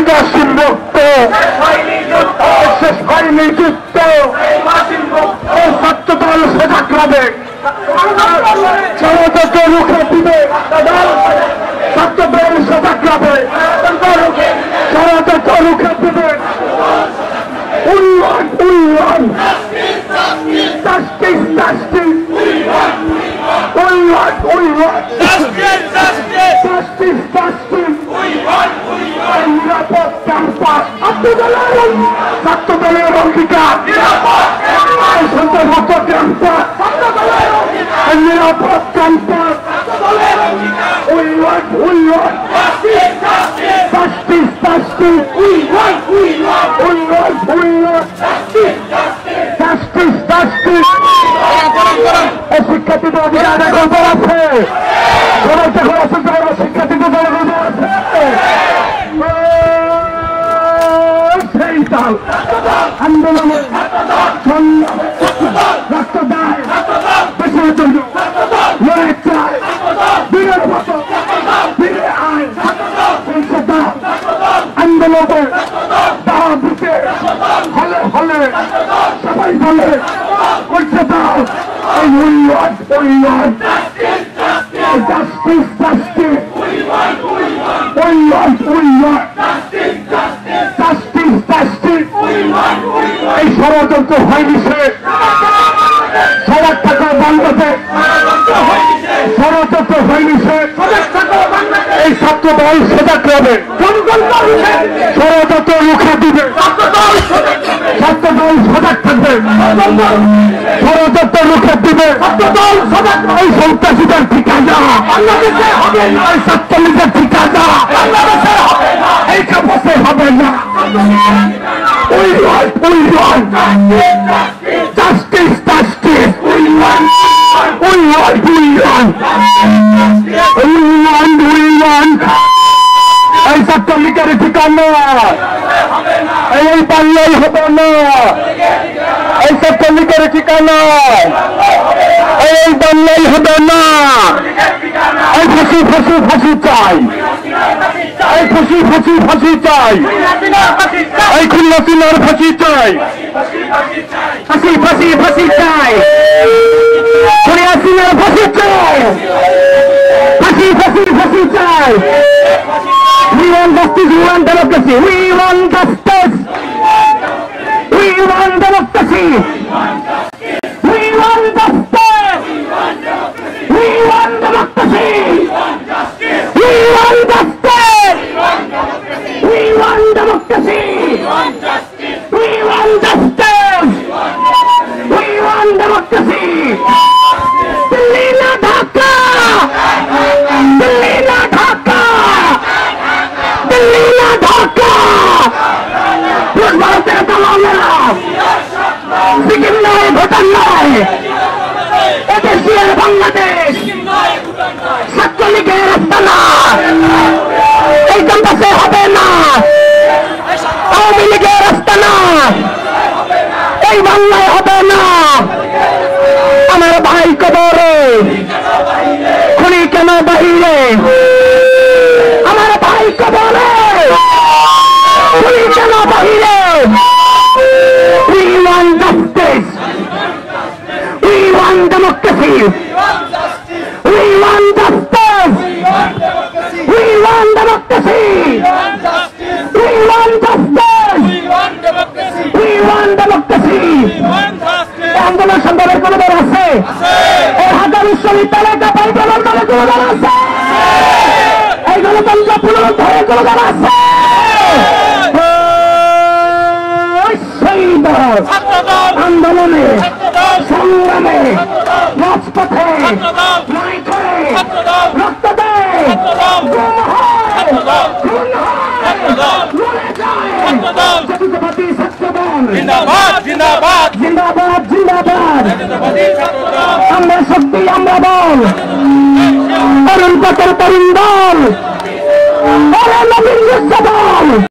সন্ত্রাসীর রক্ত শেষ হয়নি যুদ্ধ ছাত্রদল সজাগ হবে ষড়যন্ত্র রুখে দিবে ছাত্রদল সজাগ হবে ষড়যন্ত্র রুখে দিবে উন্নয়ন উন্নয়ন জাস্টিস জাস্টিস উন্নয়ন উন্নয়ন জাস্টিস জাস্টিস নিরাপদ ক্যাম্পাস ছাত্রদলের অঙ্গীকার সন্ত্রাসমুক্ত ক্যাম্পাস নিরাপদ ক্যাম্পাস উন্নয়ন উন্নয়ন জাস্টিস জাস্টিস উন্নয়ন উন্নয়ন জাস্টিস জাস্টিস শিক্ষার্থীদের অধিকার গল্প আছে শিক্ষার্থীদের গল্প আছে সেই দল আন্দোলনে রক্ত দেয় দেশের জন্য লড়াই চায় বীরের মতো বীরে আয় আন্দোলনে দাও দিতে হলে হলে সবাই বলে করছে দাও এই উন্নয়ন উন্নয়ন জাস্টিস জাস্টিস উন্নয়ন উন্নয়ন জাস্টিস জাস্টিস এই ষড়যন্ত্র হয়নি সে সবার টাকা বাংলাদেশ ষড়যন্ত্র হয়নি সে এই ছাত্রদল সজাগ হবে ষড়যন্ত্র রুখে দিবে ছাত্রদল সজাগ থাকবে ষড়যন্ত্র রুখে দিবে এই সন্ত্রাসীদের ঠিকানা এই ছাত্রলীগের ঠিকানা এই ক্যাম্পাসে হবে না উন্নয়ন উন্নয়ন জাস্টিস জাস্টিস উন্নয়ন উন্নয়ন উন্নয়ন উন্নয়ন উন্নয়ন এই ছাত্রলীগের ঠিকানা এই বাংলায় হবে না এই ছাত্রলীগের ঠিকানা এই বাংলায় হবে না এই ফাঁসি ফাঁসি ফাঁসি চাই এই ফাঁসি ফাঁসি ফাঁসি চাই এই খুলনা সিনার ফাঁসি চাই ফাঁসি ফাঁসি ফাঁসি চাই খুলনা সিনার ফাঁসি চাই ফাঁসি ফাঁসি ফাঁসি চাই We want justice, we want democracy, we want justice, we want democracy, we want justice, we want democracy, we want justice, we want democracy, we want justice, we want democracy. Delhi na Dhaka, Delhi na Dhaka, Delhi na Dhaka. ভারতের দালালেরা সিকিম নয় ভুটান নয় এদেশের বাংলাদেশ ছাত্রলীগের আস্তানা এই ক্যাম্পাসে হবে না আওয়ামী লীগের আস্তানা এই বাংলায় হবে না আমার ভাই কবরে খুনি কেন বাহিরে আমার ভাই কবরে খুনি কেন বাহিরে We want justice. We want democracy. We want justice. We want democracy. We want justice. We want democracy. আন্দোলন সংগ্রামের কোনো দল আছে? এই ঢাকা বিশ্ববিদ্যালয়টা পাইবার আন্দোলনের কোনো দল আছে? এই গণতন্ত্র পুনরুদ্ধারের কোনো দল আছে? আন্দোলনে সংগ্রামে রাজপথে লড়াই করে রক্ত দেয় জিন্দাবাদ জিন্দাবাদ জিন্দাবাদ আমরা শক্তি আমরা বল তরুণ পথের তরুণ দল নবীন বল